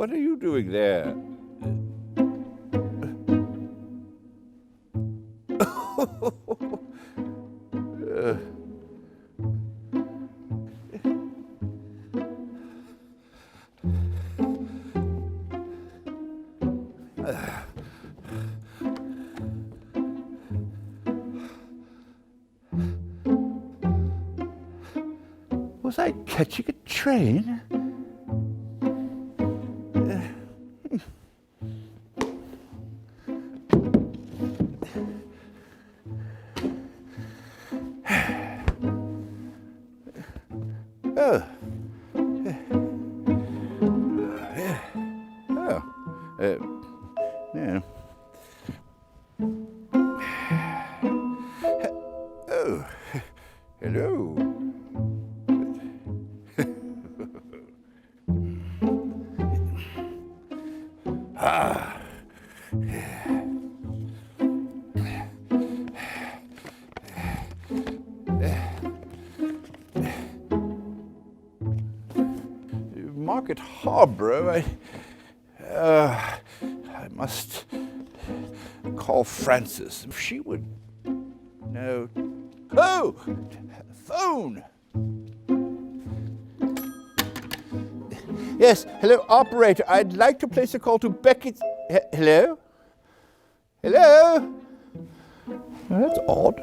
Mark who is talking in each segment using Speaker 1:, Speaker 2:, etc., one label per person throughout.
Speaker 1: What are you doing there? Was I catching a train? Oh. Yeah. Oh. Yeah. Oh. Hello. Ah. Market Harborough, I must call Frances. If she would know. Oh! Phone! Yes, hello, operator. I'd like to place a call to Beckett's. Hello? Hello? Oh, that's odd.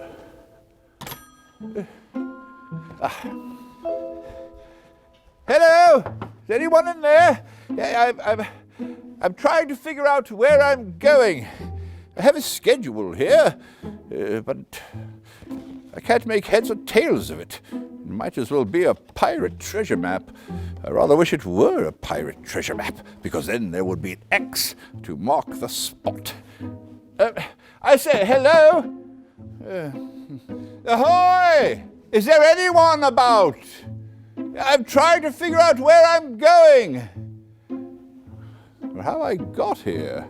Speaker 1: Hello? Is anyone in there? I'm trying to figure out where I'm going. I have a schedule here, but I can't make heads or tails of it. It might as well be a pirate treasure map. I rather wish it were a pirate treasure map, because then there would be an X to mark the spot. I say, hello? Ahoy! Is there anyone about? I'm trying to figure out where I'm going. Or how I got here.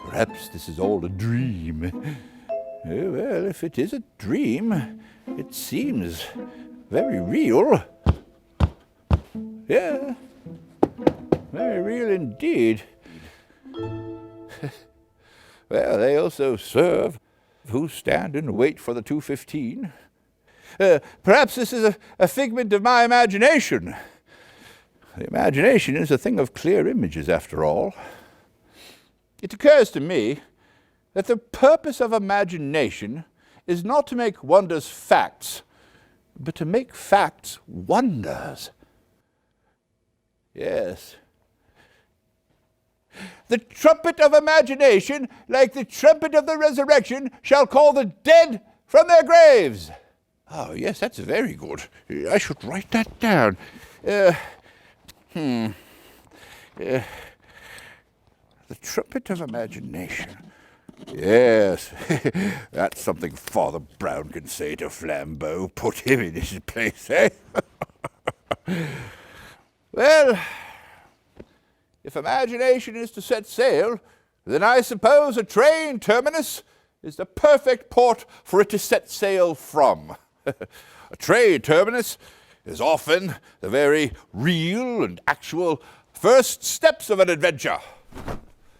Speaker 1: Perhaps this is all a dream. Well, if it is a dream, it seems very real. Yeah, very real indeed. Well, they also serve who stand and wait for the 2:15. Perhaps this is a figment of my imagination. The imagination is a thing of clear images, after all. It occurs to me that the purpose of imagination is not to make wonders facts, but to make facts wonders. Yes. The trumpet of imagination, like the trumpet of the resurrection, shall call the dead from their graves. Oh, yes, that's very good. I should write that down. The trumpet of imagination. Yes, that's something Father Brown can say to Flambeau. Put him in his place, eh? Well, if imagination is to set sail, then I suppose a train terminus is the perfect port for it to set sail from. A trade terminus is often the very real and actual first steps of an adventure.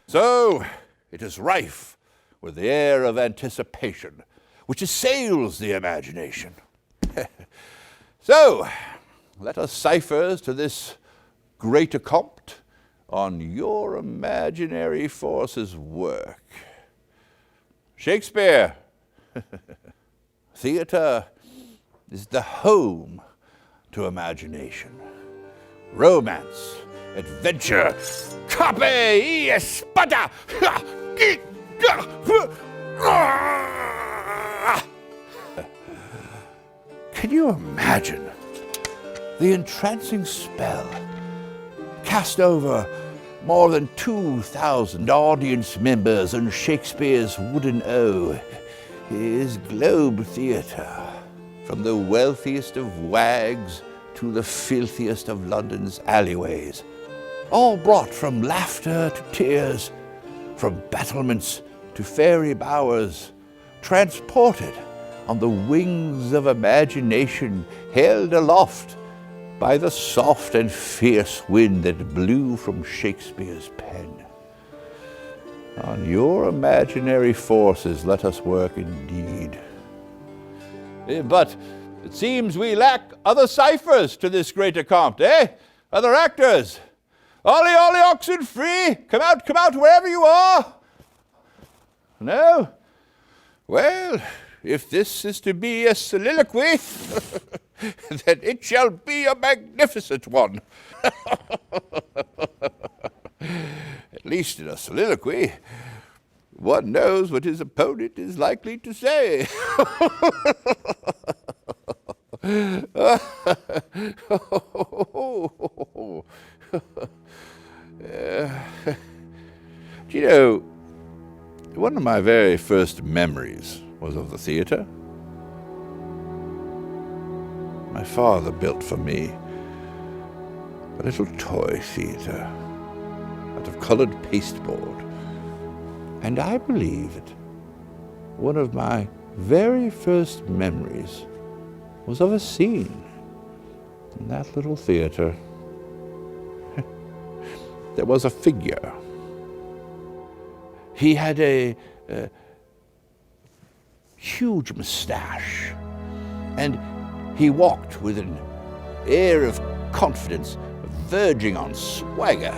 Speaker 1: So it is rife with the air of anticipation, which assails the imagination. So let us ciphers to this great accompt on your imaginary forces work. Shakespeare. Theatre is the home to imagination. Romance, adventure, carpe espada. Can you imagine the entrancing spell cast over more than 2,000 audience members on Shakespeare's wooden O, his Globe Theatre, from the wealthiest of wags to the filthiest of London's alleyways, all brought from laughter to tears, from battlements to fairy bowers, transported on the wings of imagination, held aloft by the soft and fierce wind that blew from Shakespeare's pen. On your imaginary forces let us work indeed. But it seems we lack other ciphers to this great accompt, eh? Other actors. Ollie, ollie, oxen free! Come out, wherever you are! No? Well, if this is to be a soliloquy, then it shall be a magnificent one. At least in a soliloquy, one knows what his opponent is likely to say. Do you know, one of my very first memories was of the theater. My father built for me a little toy theater out of colored pasteboard. And I believe that one of my very first memories was of a scene in that little theater. There was a figure. He had a huge mustache, and he walked with an air of confidence verging on swagger,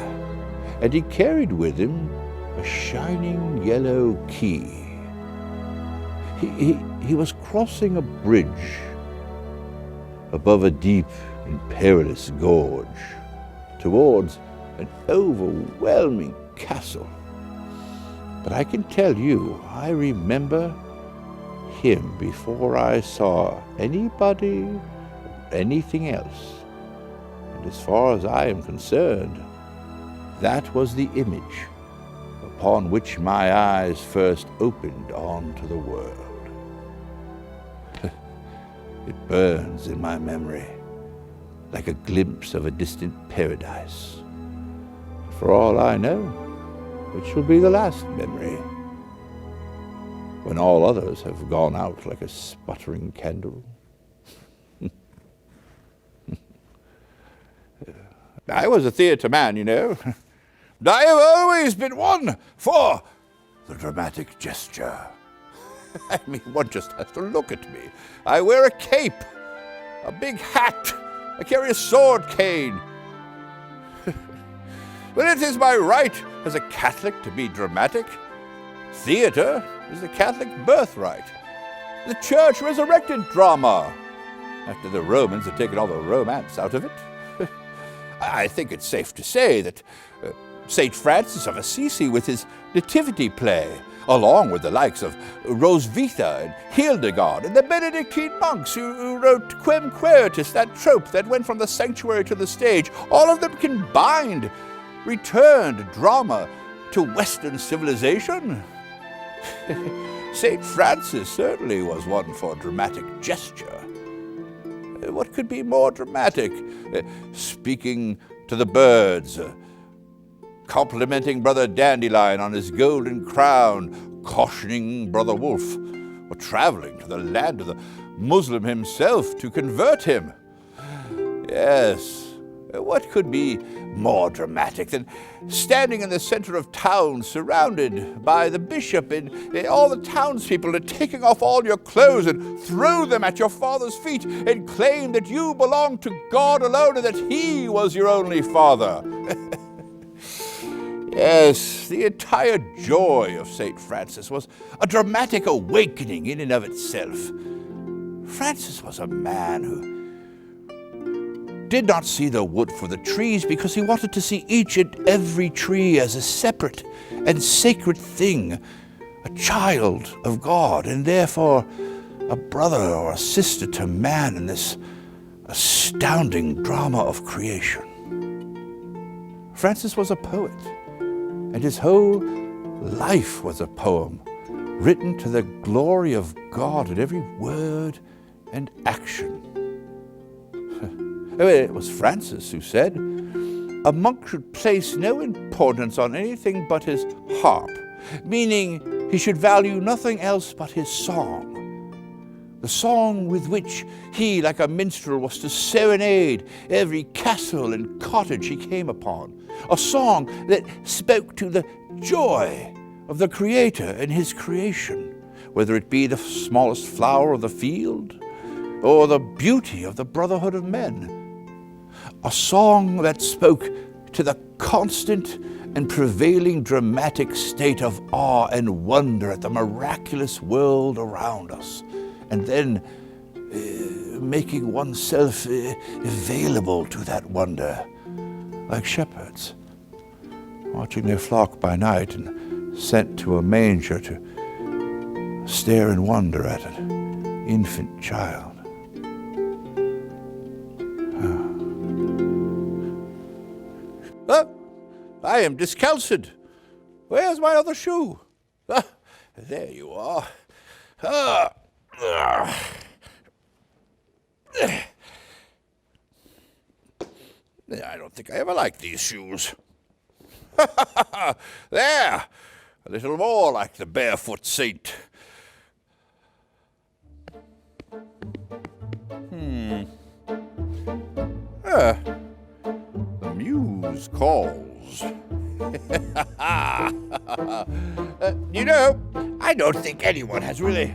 Speaker 1: and he carried with him a shining yellow key. He was crossing a bridge above a deep and perilous gorge towards an overwhelming castle. But I can tell you, I remember him before I saw anybody or anything else. And as far as I am concerned, that was the image upon which my eyes first opened onto the world. It burns in my memory like a glimpse of a distant paradise. For all I know, it shall be the last memory, when all others have gone out like a sputtering candle. I was a theatre man, you know. I have always been one for the dramatic gesture. I mean, one just has to look at me. I wear a cape, a big hat. I carry a sword cane. Well, it is my right as a Catholic to be dramatic. Theatre is the Catholic birthright. The Church resurrected drama after the Romans had taken all the romance out of it. I think it's safe to say that St. Francis of Assisi with his nativity play, along with the likes of Roswitha and Hildegard and the Benedictine monks who wrote Quem Quietus, that trope that went from the sanctuary to the stage, all of them combined returned drama to Western civilization. St. Francis certainly was one for dramatic gesture. What could be more dramatic? Speaking to the birds, complimenting Brother Dandelion on his golden crown, cautioning Brother Wolf, or traveling to the land of the Muslim himself to convert him. Yes, what could be more dramatic than standing in the center of town surrounded by the bishop and all the townspeople and taking off all your clothes and throw them at your father's feet and claim that you belong to God alone and that he was your only father? Yes, the entire joy of St. Francis was a dramatic awakening in and of itself. Francis was a man who did not see the wood for the trees because he wanted to see each and every tree as a separate and sacred thing, a child of God, and therefore a brother or a sister to man in this astounding drama of creation. Francis was a poet, and his whole life was a poem written to the glory of God in every word and action. It was Francis who said, "A monk should place no importance on anything but his harp," meaning he should value nothing else but his song. the song with which he, like a minstrel, was to serenade every castle and cottage he came upon, a song that spoke to the joy of the Creator in his creation, whether it be the smallest flower of the field or the beauty of the brotherhood of men, a song that spoke to the constant and prevailing dramatic state of awe and wonder at the miraculous world around us, and then making oneself available to that wonder, like shepherds, watching their flock by night and sent to a manger to stare in wonder at an infant child. I am discalced. Where's my other shoe? There you are. I don't think I ever liked these shoes. There, a little more like the barefoot saint. The muse calls. You know, I don't think anyone has really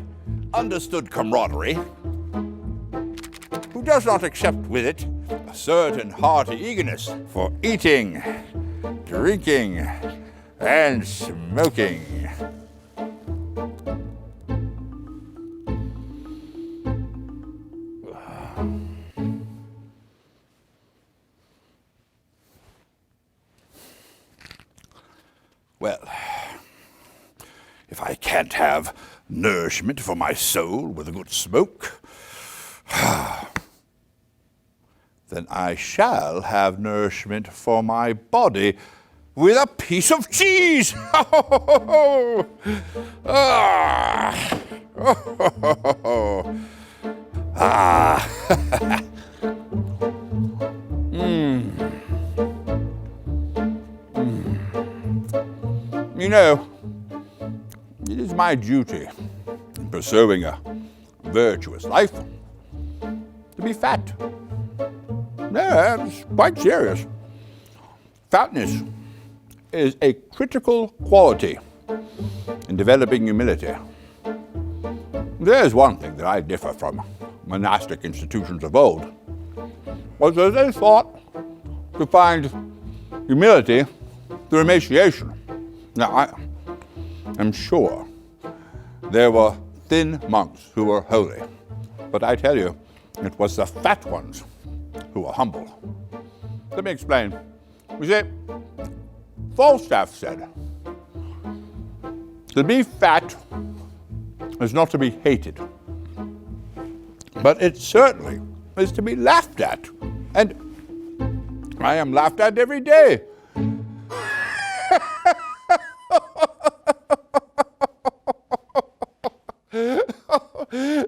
Speaker 1: understood camaraderie who does not accept with it a certain hearty eagerness for eating, drinking, and smoking. Well, if I can't have nourishment for my soul with a good smoke, then I shall have nourishment for my body with a piece of cheese. You know, it is my duty in pursuing a virtuous life to be fat. No, it's quite serious. Fatness is a critical quality in developing humility. There's one thing that I differ from monastic institutions of old, was that they thought to find humility through emaciation. Now, I am sure there were thin monks who were holy, but I tell you, it was the fat ones who were humble. Let me explain. You see, Falstaff said, to be fat is not to be hated, but it certainly is to be laughed at. And I am laughed at every day.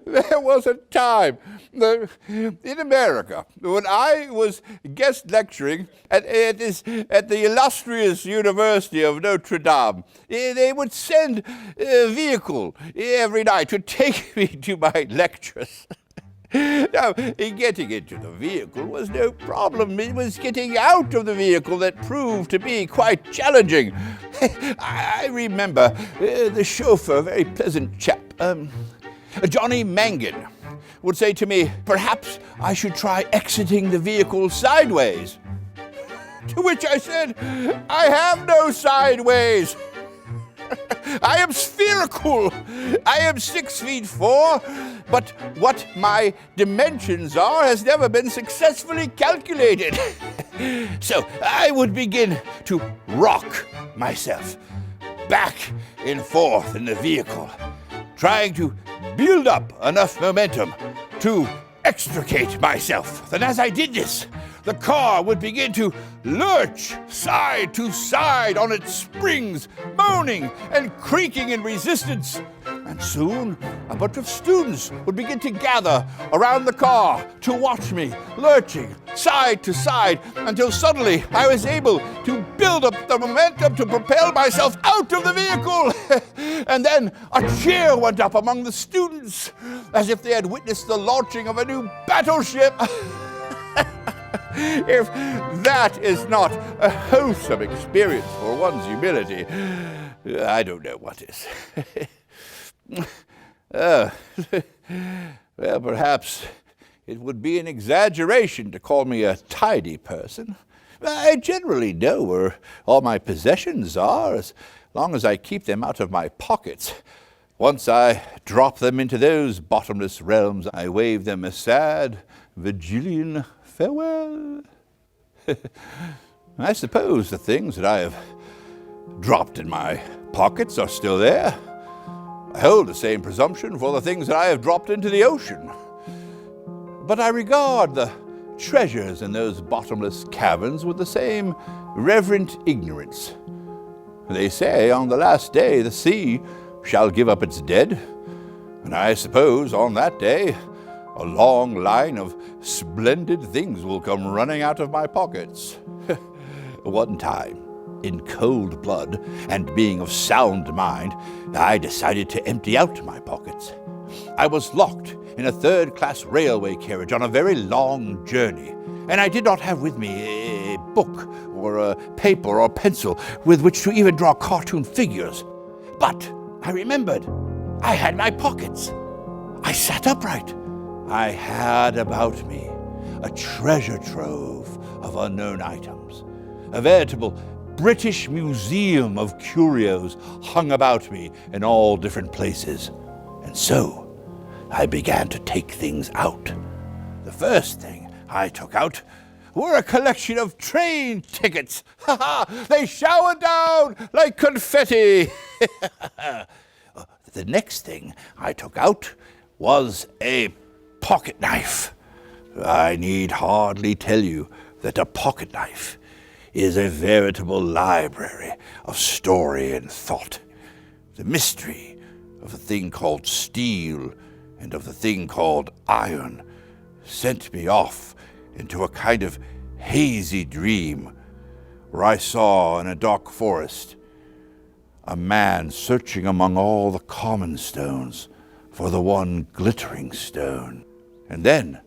Speaker 1: There was a time in America when I was guest lecturing at the illustrious University of Notre Dame. They would send a vehicle every night to take me to my lectures. Now, getting into the vehicle was no problem. It was getting out of the vehicle that proved to be quite challenging. I remember the chauffeur, a very pleasant chap, Johnny Mangan, would say to me, perhaps I should try exiting the vehicle sideways. To which I said, I have no sideways. I am spherical. I am 6'4", but what my dimensions are has never been successfully calculated. So I would begin to rock myself back and forth in the vehicle, trying to build up enough momentum to extricate myself. And as I did this, the car would begin to lurch side to side on its springs, moaning and creaking in resistance. And And soon, a bunch of students would begin to gather around the car to watch me, lurching side to side, until suddenly I was able to build up the momentum to propel myself out of the vehicle. And then a cheer went up among the students, as if they had witnessed the launching of a new battleship. If that is not a wholesome experience for one's humility, I don't know what is. Well, perhaps it would be an exaggeration to call me a tidy person. I generally know where all my possessions are, as long as I keep them out of my pockets. Once I drop them into those bottomless realms, I wave them a sad, Virgilian farewell. I suppose the things that I have dropped in my pockets are still there. I hold the same presumption for the things that I have dropped into the ocean. But I regard the treasures in those bottomless caverns with the same reverent ignorance. They say on the last day the sea shall give up its dead, and I suppose on that day a long line of splendid things will come running out of my pockets. One time, in cold blood and being of sound mind, I decided to empty out my pockets. I was locked in a third-class railway carriage on a very long journey, and I did not have with me a book or a paper or a pencil with which to even draw cartoon figures. But I remembered I had my pockets. I sat upright. I had about me a treasure trove of unknown items, a veritable British museum of curios hung about me in all different places. And so I began to take things out. The first thing I took out were a collection of train tickets. Ha ha! They showered down like confetti. The next thing I took out was a pocket knife. I need hardly tell you that a pocket knife is a veritable library of story and thought. The mystery of the thing called steel and of the thing called iron sent me off into a kind of hazy dream, where I saw in a dark forest a man searching among all the common stones for the one glittering stone. And then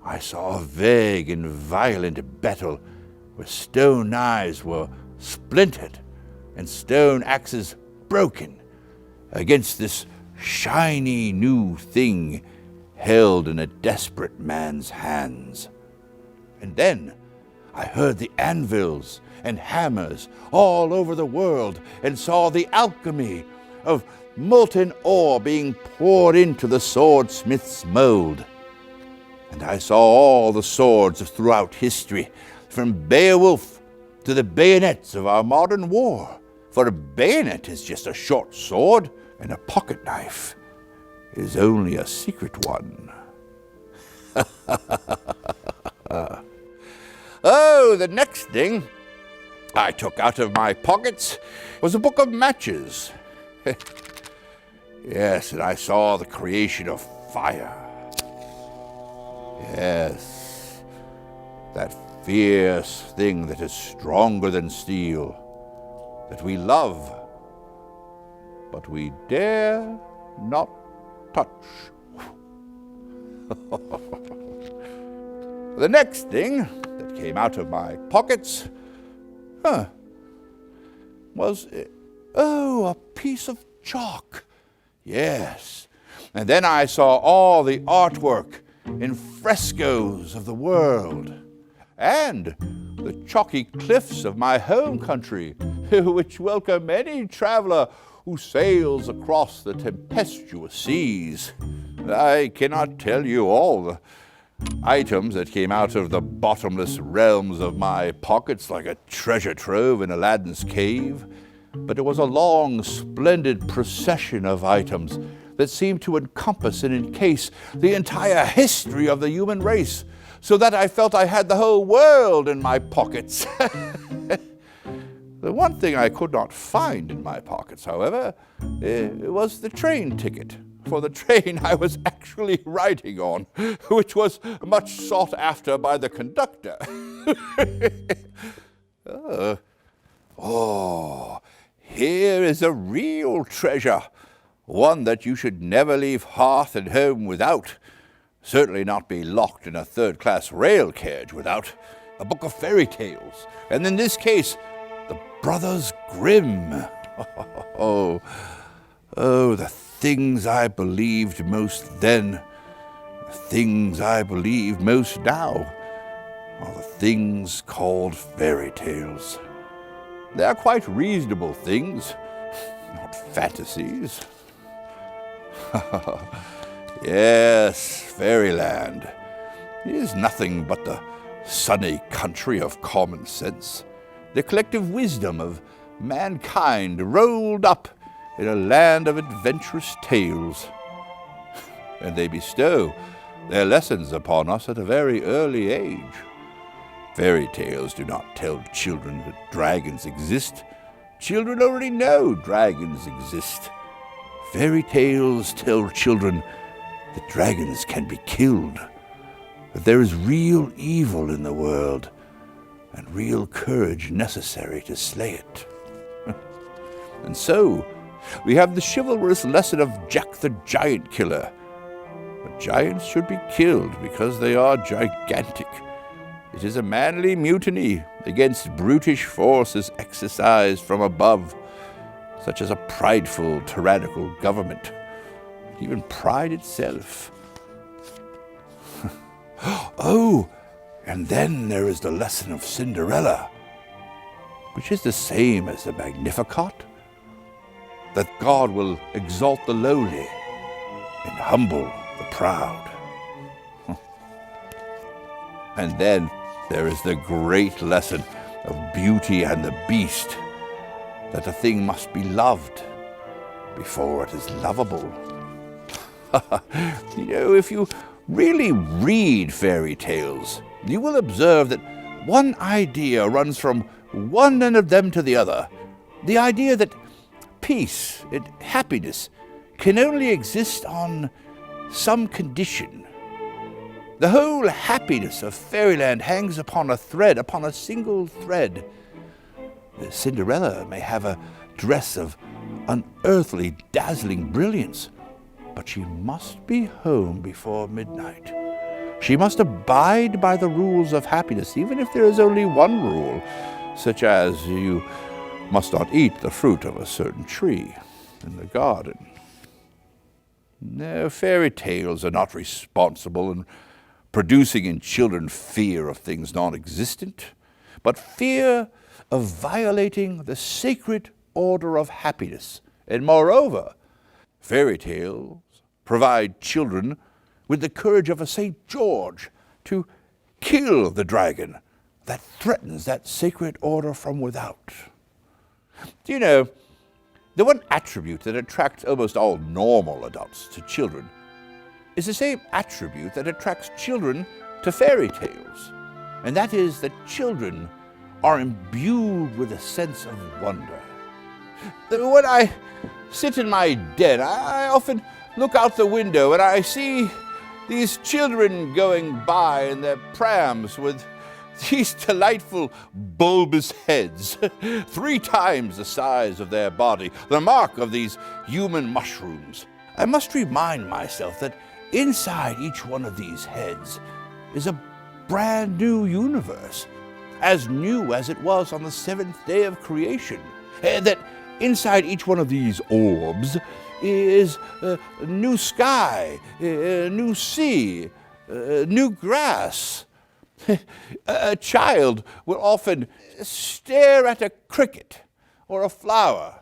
Speaker 1: I saw a vague and violent battle where stone knives were splintered and stone axes broken against this shiny new thing held in a desperate man's hands. And then I heard the anvils and hammers all over the world and saw the alchemy of molten ore being poured into the swordsmith's mold. And I saw all the swords throughout history, from Beowulf to the bayonets of our modern war. For a bayonet is just a short sword, and a pocket knife is only a secret one. Oh, the next thing I took out of my pockets was a book of matches. Yes, and I saw the creation of fire. Yes, that fierce thing that is stronger than steel, that we love, but we dare not touch. The next thing that came out of my pockets was, a piece of chalk. Yes, and then I saw all the artwork in frescoes of the world, and the chalky cliffs of my home country, which welcome any traveler who sails across the tempestuous seas. I cannot tell you all the items that came out of the bottomless realms of my pockets like a treasure trove in Aladdin's cave, but it was a long, splendid procession of items that seemed to encompass and encase the entire history of the human race, so that I felt I had the whole world in my pockets. The one thing I could not find in my pockets, however, was the train ticket for the train I was actually riding on, which was much sought after by the conductor. Here is a real treasure, one that you should never leave hearth and home without, certainly not be locked in a third-class rail carriage without, a book of fairy tales, and in this case, the Brothers Grimm. The things I believed most then, the things I believe most now, are the things called fairy tales. They are quite reasonable things, not fantasies. Yes, fairyland is nothing but the sunny country of common sense, the collective wisdom of mankind rolled up in a land of adventurous tales. And they bestow their lessons upon us at a very early age. Fairy tales do not tell children that dragons exist. Children already know dragons exist. Fairy tales tell children that dragons can be killed, that there is real evil in the world, and real courage necessary to slay it. And so, we have the chivalrous lesson of Jack the Giant Killer. But giants should be killed because they are gigantic. It is a manly mutiny against brutish forces exercised from above, such as a prideful, tyrannical government, even pride itself. And then there is the lesson of Cinderella, which is the same as the Magnificat, that God will exalt the lowly and humble the proud. And then there is the great lesson of Beauty and the Beast, that a thing must be loved before it is lovable. If you really read fairy tales, you will observe that one idea runs from one end of them to the other. The idea that peace and happiness can only exist on some condition. The whole happiness of fairyland hangs upon a single thread. Cinderella may have a dress of unearthly, dazzling brilliance, but she must be home before midnight. She must abide by the rules of happiness, even if there is only one rule, such as you must not eat the fruit of a certain tree in the garden. No, fairy tales are not responsible in producing in children fear of things non-existent, but fear of violating the sacred order of happiness. And moreover, fairy tales provide children with the courage of a St. George to kill the dragon that threatens that sacred order from without. Do you know, the one attribute that attracts almost all normal adults to children is the same attribute that attracts children to fairy tales, and that is that children are imbued with a sense of wonder. When I sit in my den, I often look out the window and I see these children going by in their prams with these delightful bulbous heads, 3 times the size of their body, the mark of these human mushrooms. I must remind myself that inside each one of these heads is a brand new universe, as new as it was on the 7th day of creation. That inside each one of these orbs is a new sky, a new sea, new grass. A child will often stare at a cricket or a flower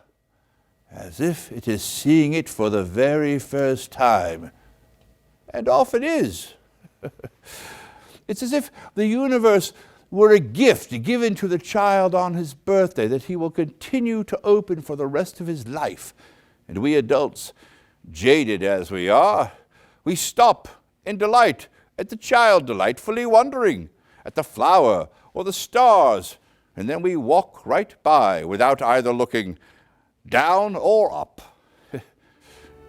Speaker 1: as if it is seeing it for the very first time, and often is. It's as if the universe were a gift given to the child on his birthday that he will continue to open for the rest of his life. And we adults, jaded as we are, we stop in delight at the child, delightfully wondering at the flower or the stars and then we walk right by without either looking down or up.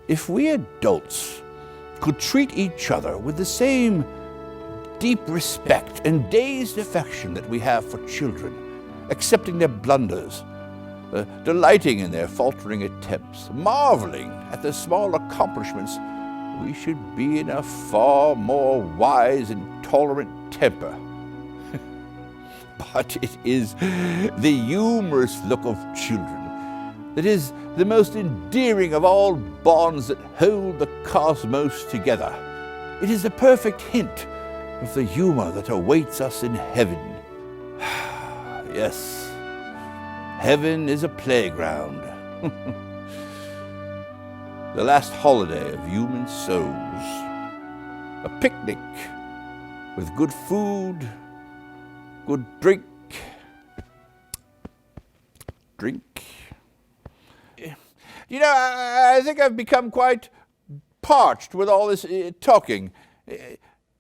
Speaker 1: If we adults could treat each other with the same deep respect and dazed affection that we have for children, accepting their blunders, delighting in their faltering attempts, marveling at their small accomplishments, we should be in a far more wise and tolerant temper. But it is the humorous look of children that is the most endearing of all bonds that hold the cosmos together. It is the perfect hint of the humor that awaits us in heaven. Yes, heaven is a playground. The last holiday of human souls. A picnic with good food, good drink. You know, I think I've become quite parched with all this talking.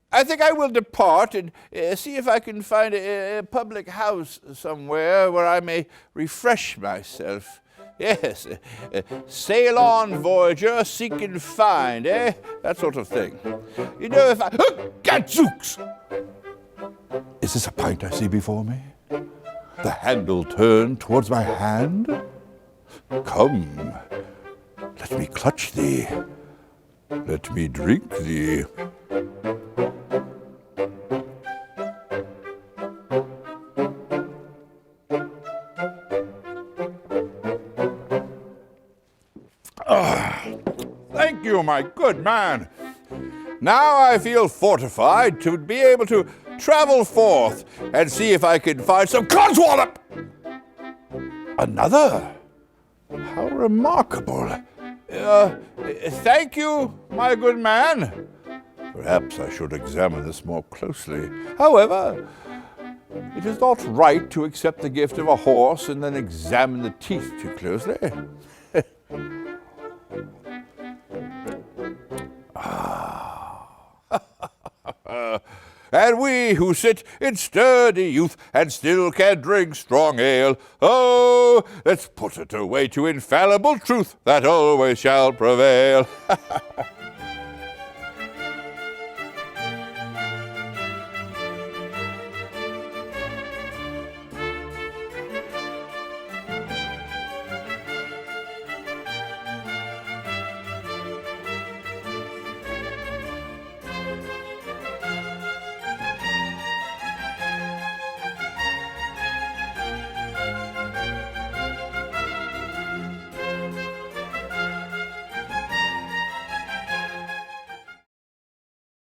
Speaker 1: I think I will depart and see if I can find a public house somewhere where I may refresh myself. Yes, sail on, voyager, seek and find, eh? That sort of thing. You know, if I... Gadzooks! Is this a pint I see before me? The handle turned towards my hand? Come, let me clutch thee. Let me drink thee. Thank you, my good man. Now I feel fortified to be able to travel forth and see if I can find some codswallop. Another? How remarkable. Thank you, my good man. Perhaps I should examine this more closely. However, it is not right to accept the gift of a horse and then examine the teeth too closely. And we who sit in sturdy youth and still can drink strong ale, oh, let's put it away to infallible truth that always shall prevail.